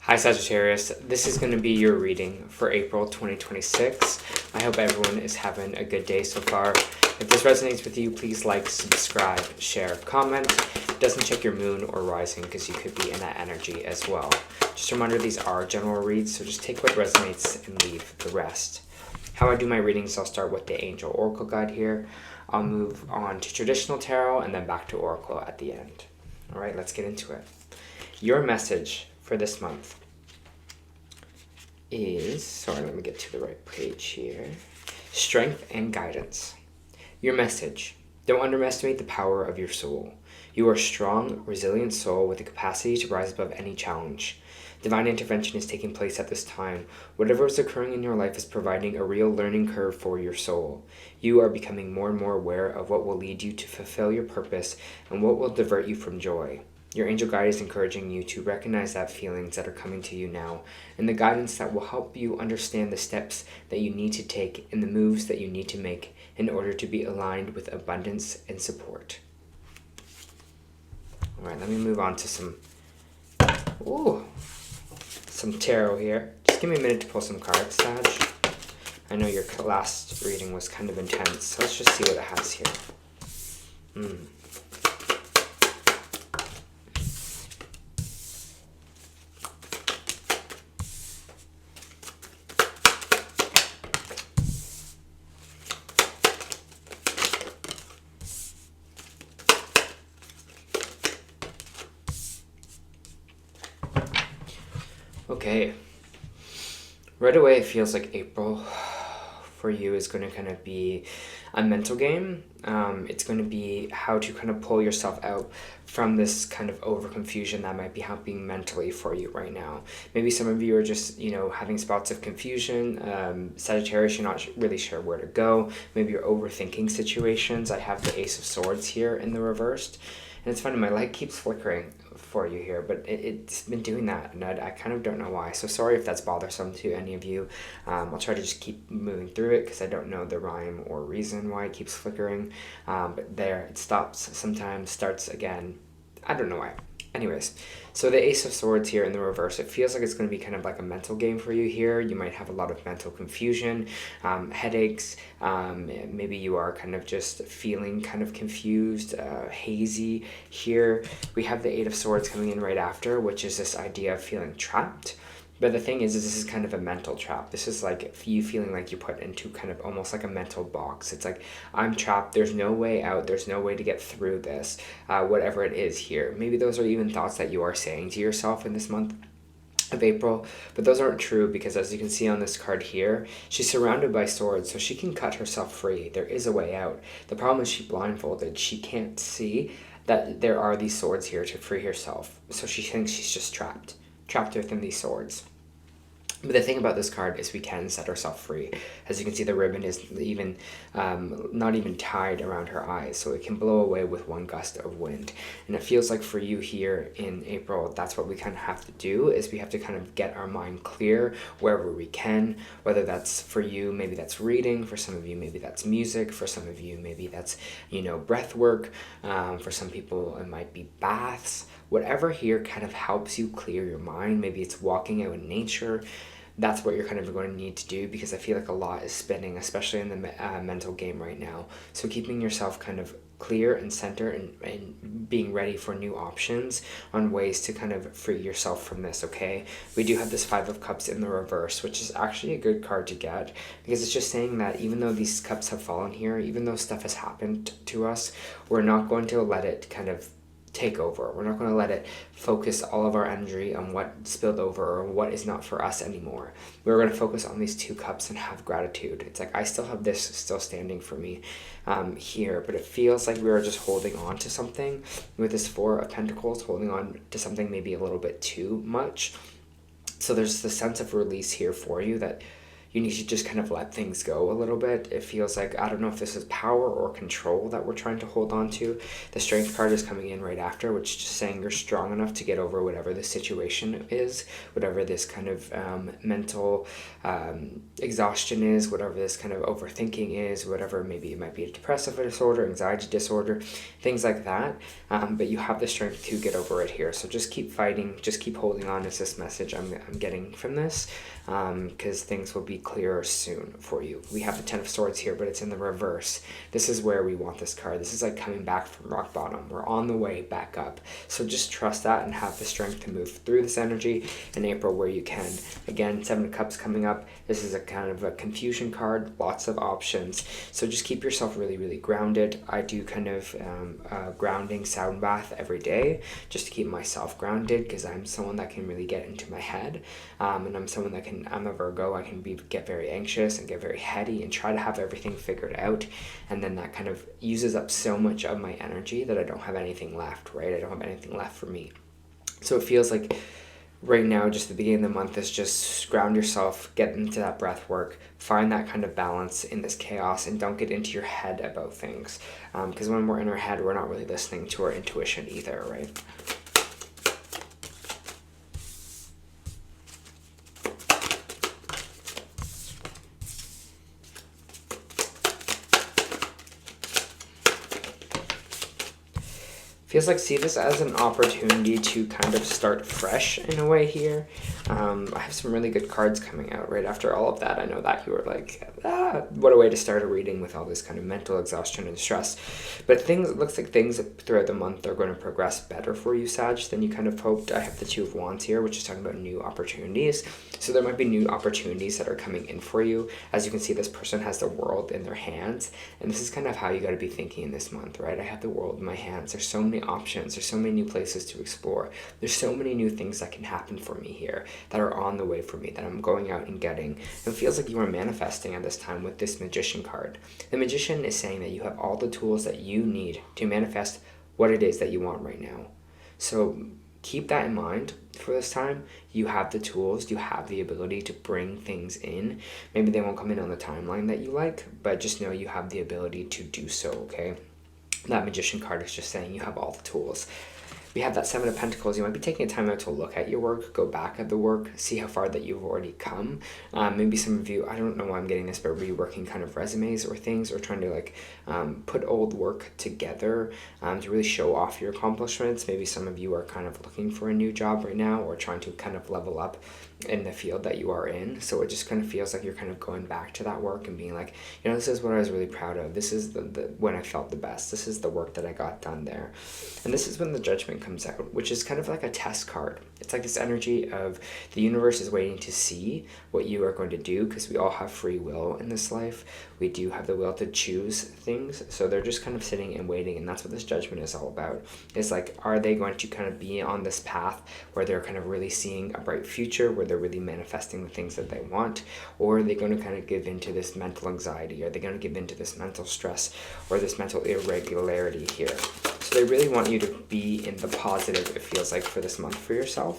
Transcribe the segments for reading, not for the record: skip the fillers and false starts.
Hi Sagittarius, this is going to be your reading for April 2026. I hope everyone is having a good day so far. If this resonates with you, please like, subscribe, share, comment. It doesn't check your moon or rising because you could be in that energy as well. Just a reminder, these are general reads, so just take what resonates and leave the rest. How I do my readings, I'll start with the Angel Oracle guide here. I'll move on to traditional tarot and then back to Oracle at the end. All right, let's get into it. Your message for this month is, sorry, let me get to the right page here. Strength and guidance. Your message: don't underestimate the power of your soul. You are a strong, resilient soul with the capacity to rise above any challenge. Divine intervention is taking place at this time. Whatever is occurring in your life is providing a real learning curve for your soul. You are becoming more and more aware of what will lead you to fulfill your purpose and what will divert you from joy. Your angel guide is encouraging you to recognize that feelings that are coming to you now and the guidance that will help you understand the steps that you need to take and the moves that you need to make in order to be aligned with abundance and support. All right, let me move on to some tarot here. Just give me a minute to pull some cards, Sag. I know your last reading was kind of intense, so let's just see what it has here. Okay, right away it feels like April for you is going to kind of be a mental game. It's going to be how to kind of pull yourself out from this kind of over confusion that might be happening mentally for you right now. Maybe some of you are just, having spots of confusion. Sagittarius, you're not really sure where to go. Maybe you're overthinking situations. I have the Ace of Swords here in the reversed. And it's funny, my light keeps flickering for you here, but it's been doing that, and I kind of don't know why. So sorry if that's bothersome to any of you. I'll try to just keep moving through it because I don't know the rhyme or reason why it keeps flickering. But there, it stops sometimes, starts again. I don't know why. Anyways, so the Ace of Swords here in the reverse, it feels like it's going to be kind of like a mental game for you here. You might have a lot of mental confusion, headaches. Maybe you are kind of just feeling kind of confused, hazy. Here we have the Eight of Swords coming in right after, which is this idea of feeling trapped. But the thing is this is kind of a mental trap. This is like you feeling like you put into kind of almost like a mental box. It's like, I'm trapped. There's no way out. There's no way to get through this, whatever it is here. Maybe those are even thoughts that you are saying to yourself in this month of April, but those aren't true because as you can see on this card here, she's surrounded by swords, so she can cut herself free. There is a way out. The problem is she's blindfolded. She can't see that there are these swords here to free herself, so she thinks she's just trapped within these swords. But the thing about this card is we can set ourselves free. As you can see, the ribbon is even not even tied around her eyes, so it can blow away with one gust of wind. And it feels like for you here in April, that's what we kind of have to do, is we have to kind of get our mind clear wherever we can, whether that's for you, maybe that's reading, for some of you, maybe that's music, for some of you, maybe that's, breath work, for some people, it might be baths. Whatever here kind of helps you clear your mind. Maybe it's walking out in nature. That's what you're kind of going to need to do because I feel like a lot is spinning, especially in the mental game right now. So keeping yourself kind of clear and centered and being ready for new options on ways to kind of free yourself from this, okay? We do have this Five of Cups in the reverse, which is actually a good card to get because it's just saying that even though these cups have fallen here, even though stuff has happened to us, we're not going to let it kind of take over. We're not going to let it focus all of our energy on what spilled over or what is not for us anymore. We're going to focus on these two cups and have gratitude. It's like I still have this still standing for me here, but it feels like we are just holding on to something with this Four of Pentacles, holding on to something maybe a little bit too much. So there's the sense of release here for you that you need to just kind of let things go a little bit. It feels like, I don't know if this is power or control that we're trying to hold on to. The Strength card is coming in right after, which is just saying you're strong enough to get over whatever the situation is, whatever this kind of mental exhaustion is, whatever this kind of overthinking is, whatever, maybe it might be a depressive disorder, anxiety disorder, things like that. But you have the strength to get over it here. So just keep fighting, just keep holding on is this message I'm getting from this, because things will be clearer soon for you. We have the Ten of Swords here, but it's in the reverse. This is where we want this card. This is like coming back from rock bottom. We're on the way back up. So just trust that and have the strength to move through this energy in April where you can. Again, Seven of Cups coming up. This is a kind of a confusion card, lots of options. So just keep yourself really, really grounded. I do kind of grounding sound bath every day just to keep myself grounded, because I'm someone that can really get into my head, and I'm someone that I'm a Virgo. I can get very anxious and get very heady and try to have everything figured out, and then that kind of uses up so much of my energy that I don't have anything left, right? I don't have anything left for me. So it feels like right now, just the beginning of the month, is just ground yourself, get into that breath work, find that kind of balance in this chaos, and don't get into your head about things, because when we're in our head, we're not really listening to our intuition either, right? Feels like, see this as an opportunity to kind of start fresh in a way here. I have some really good cards coming out right after all of that. I know that you were like, what a way to start a reading with all this kind of mental exhaustion and stress. But it looks like things throughout the month are going to progress better for you, Sag, than you kind of hoped. I have the Two of Wands here, which is talking about new opportunities. So there might be new opportunities that are coming in for you. As you can see, this person has the world in their hands. And this is kind of how you got to be thinking in this month, right? I have the world in my hands. There's so many options. There's so many new places to explore. There's so many new things that can happen for me here that are on the way for me, that I'm going out and getting. It feels like you are manifesting at this time with this Magician card. The Magician is saying that you have all the tools that you need to manifest what it is that you want right now. So keep that in mind for this time. You have the tools, you have the ability to bring things in. Maybe they won't come in on the timeline that you like, but just know you have the ability to do so, okay? That Magician card is just saying you have all the tools. We have that Seven of Pentacles. You might be taking a time out to look at your work, go back at the work, see how far that you've already come. Maybe some of you, I don't know why I'm getting this, but reworking kind of resumes or things, or trying to like put old work together to really show off your accomplishments. Maybe some of you are kind of looking for a new job right now, or trying to kind of level up in the field that you are in. So it just kind of feels like you're kind of going back to that work and being like, you know, this is what I was really proud of. This is the when I felt the best. This is the work that I got done there. And this is when the Judgment comes out, which is kind of like a test card. It's like this energy of the universe is waiting to see what you are going to do, because we all have free will in this life. We do have the will to choose things. So they're just kind of sitting and waiting. And that's what this Judgment is all about. It's like, are they going to kind of be on this path where they're kind of really seeing a bright future, where they're really manifesting the things that they want? Or are they going to kind of give into this mental anxiety? Are they going to give into this mental stress or this mental irregularity here? So they really want you to be in the positive, it feels like, for this month for yourself.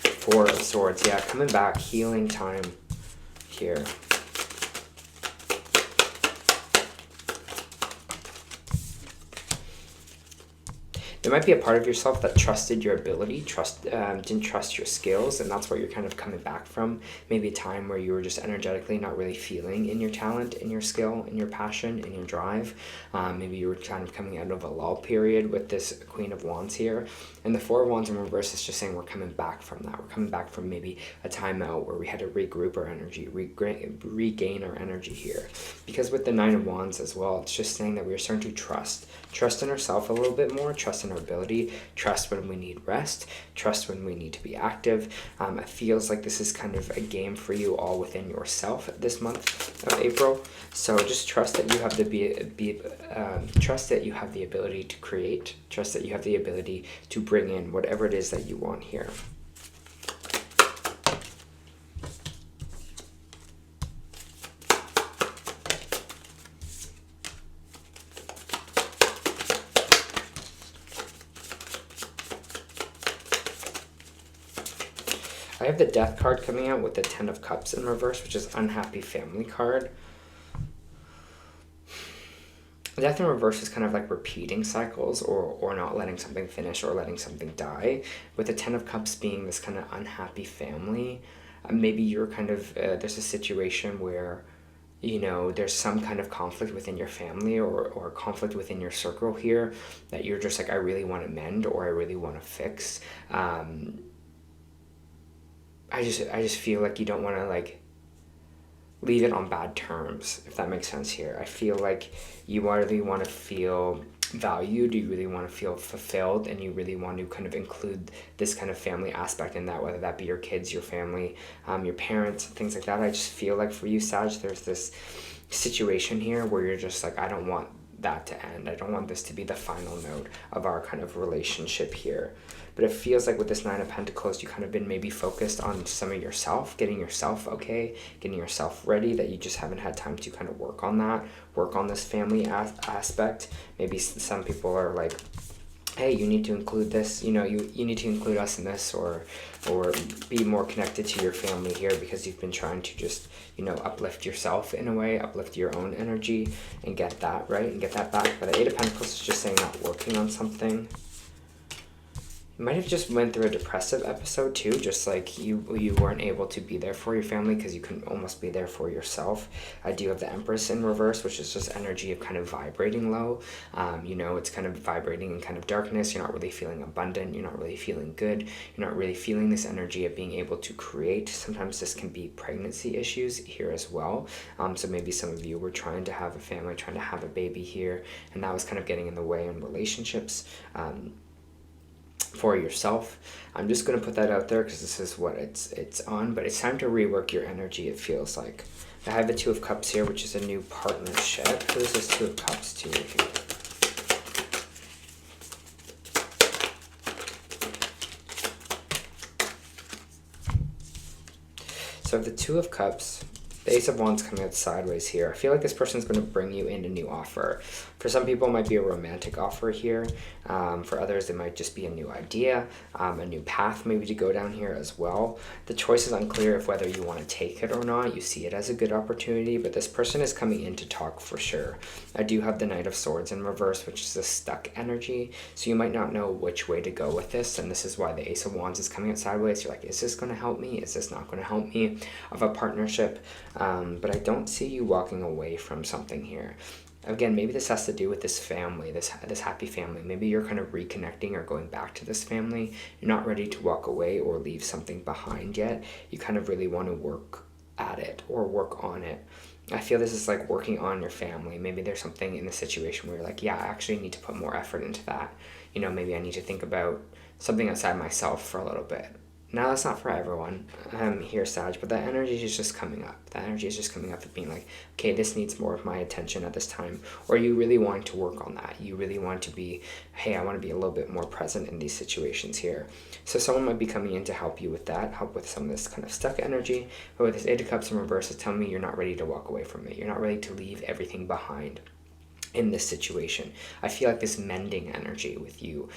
Four of Swords, yeah, coming back, healing time here. There might be a part of yourself that trusted your ability, didn't trust your skills, and that's where you're kind of coming back from. Maybe a time where you were just energetically not really feeling in your talent, in your skill, in your passion, in your drive. Maybe you were kind of coming out of a lull period with this Queen of Wands here. And the Four of Wands in reverse is just saying we're coming back from that. We're coming back from maybe a timeout where we had to regroup our energy, regain our energy here. Because with the Nine of Wands as well, it's just saying that we're starting to trust in ourselves a little bit more, trust in our ability, trust when we need rest, trust when we need to be active. It feels like this is kind of a game for you all within yourself this month of April. So just trust that you have trust that you have the ability to create, trust that you have the ability to bring in whatever it is that you want here. I have the Death card coming out with the Ten of Cups in reverse, which is unhappy family card. Death in reverse is kind of like repeating cycles, or not letting something finish or letting something die. With the Ten of Cups being this kind of unhappy family, maybe you're kind of, there's a situation where, you know, there's some kind of conflict within your family, or conflict within your circle here that you're just like, I really want to mend, or I really want to fix. I just feel like you don't want to like leave it on bad terms, if that makes sense here. I feel like you really want to feel valued, you really want to feel fulfilled, and you really want to kind of include this kind of family aspect in that, whether that be your kids, your family, your parents, things like that. I just feel like for you, Sag, there's this situation here where you're just like, I don't want that to end. I don't want this to be the final note of our kind of relationship here. But it feels like with this Nine of Pentacles, you kind of been maybe focused on some of yourself, getting yourself okay, getting yourself ready, that you just haven't had time to kind of work on that, work on this family aspect. Maybe some people are like, hey, you need to include this, you know, you need to include us in this, or be more connected to your family here, because you've been trying to just, you know, uplift yourself in a way, uplift your own energy and get that right and get that back. But the Eight of Pentacles is just saying not working on something. You might have just went through a depressive episode too, just like you weren't able to be there for your family because you couldn't almost be there for yourself. I do have the Empress in reverse, which is just energy of kind of vibrating low. You know, it's kind of vibrating in kind of darkness. You're not really feeling abundant. You're not really feeling good. You're not really feeling this energy of being able to create. Sometimes this can be pregnancy issues here as well. So maybe some of you were trying to have a family, trying to have a baby here, and that was kind of getting in the way in relationships. For yourself. I'm just going to put that out there because this is what it's on, but it's time to rework your energy, it feels like. I have the Two of Cups here, which is a new partnership. Who is this Two of Cups to here? So the Two of Cups, the Ace of Wands coming out sideways here. I feel like this person's going to bring you in a new offer. For some people, it might be a romantic offer here. For others, it might just be a new idea, a new path maybe to go down here as well. The choice is unclear of whether you want to take it or not. You see it as a good opportunity, but this person is coming in to talk for sure. I do have the Knight of Swords in reverse, which is a stuck energy. So you might not know which way to go with this, and this is why the Ace of Wands is coming out sideways. You're like, is this going to help me? Is this not going to help me? Of a partnership. But I don't see you walking away from something here. Again, maybe this has to do with this family, this happy family. Maybe you're kind of reconnecting or going back to this family. You're not ready to walk away or leave something behind yet. You kind of really want to work at it or work on it. I feel this is like working on your family. Maybe there's something in the situation where you're like, yeah, I actually need to put more effort into that. You know, maybe I need to think about something outside myself for a little bit. Now, that's not for everyone here, Sag, but that energy is just coming up. That energy is just coming up of being like, okay, this needs more of my attention at this time. Or you really want to work on that. You really want to be, hey, I want to be a little bit more present in these situations here. So someone might be coming in to help you with that, help with some of this kind of stuck energy. But with this Eight of Cups in reverse, it's telling me you're not ready to walk away from it. You're not ready to leave everything behind in this situation. I feel like this mending energy with you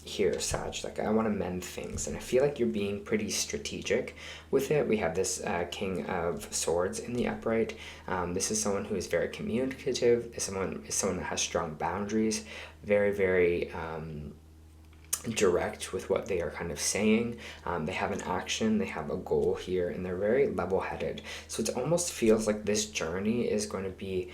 here, Sag, like I want to mend things, and I feel like you're being pretty strategic with it. We have this King of Swords in the upright. This is someone who is very communicative. Is someone that has strong boundaries, very, very direct with what they are kind of saying. They have an action, they have a goal here, and they're very level-headed. So it almost feels like this journey is going to be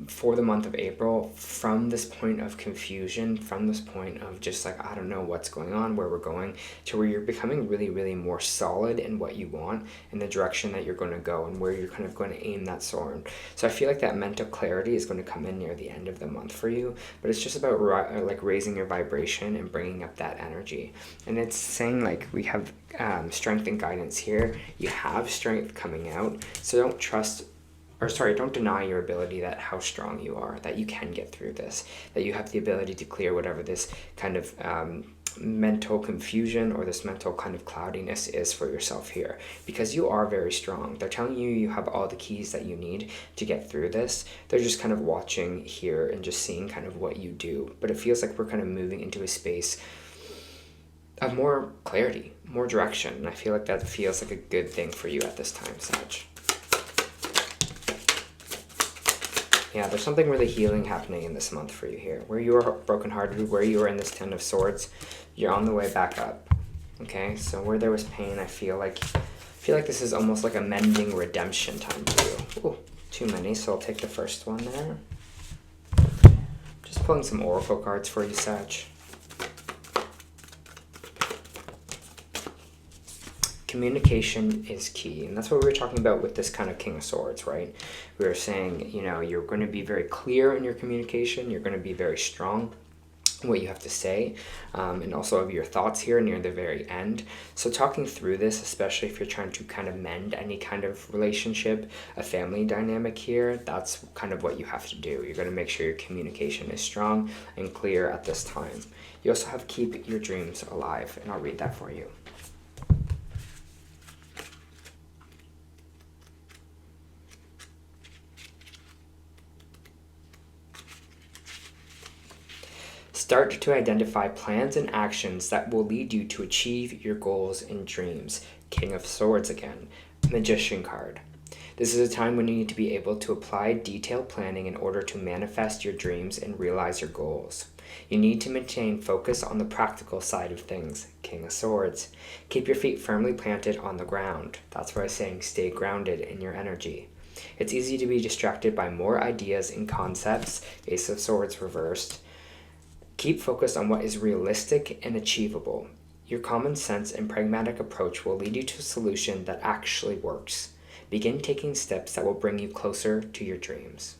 for the month of April, from this point of confusion, from this point of just like, I don't know what's going on, where we're going, to where you're becoming really, really more solid in what you want, in the direction that you're going to go, and where you're kind of going to aim that sword. So I feel like that mental clarity is going to come in near the end of the month for you, but it's just about like raising your vibration and bringing up that energy. And it's saying like we have strength and guidance here. You have strength coming out, so don't deny your ability, that how strong you are, that you can get through this, that you have the ability to clear whatever this kind of mental confusion or this mental kind of cloudiness is for yourself here, because you are very strong. They're telling you you have all the keys that you need to get through this. They're just kind of watching here and just seeing kind of what you do. But it feels like we're kind of moving into a space of more clarity, more direction. And I feel like that feels like a good thing for you at this time, Sag. Yeah, there's something really healing happening in this month for you here. Where you were brokenhearted, where you were in this Ten of Swords, you're on the way back up. Okay, so where there was pain, I feel like this is almost like a mending redemption time for you. Ooh, too many, so I'll take the first one there. Just pulling some oracle cards for you, Sag. Communication is key, and that's what we were talking about with this kind of King of Swords, right? We were saying, you know, you're going to be very clear in your communication, you're going to be very strong in what you have to say, and also of your thoughts here near the very end. So talking through this, especially if you're trying to kind of mend any kind of relationship, a family dynamic here, that's kind of what you have to do. You're going to make sure your communication is strong and clear at this time. You also have keep your dreams alive, and I'll read that for you. Start to identify plans and actions that will lead you to achieve your goals and dreams. King of Swords again. Magician card. This is a time when you need to be able to apply detailed planning in order to manifest your dreams and realize your goals. You need to maintain focus on the practical side of things. King of Swords. Keep your feet firmly planted on the ground. That's why I'm saying stay grounded in your energy. It's easy to be distracted by more ideas and concepts. Ace of Swords reversed. Keep focused on what is realistic and achievable. Your common sense and pragmatic approach will lead you to a solution that actually works. Begin taking steps that will bring you closer to your dreams.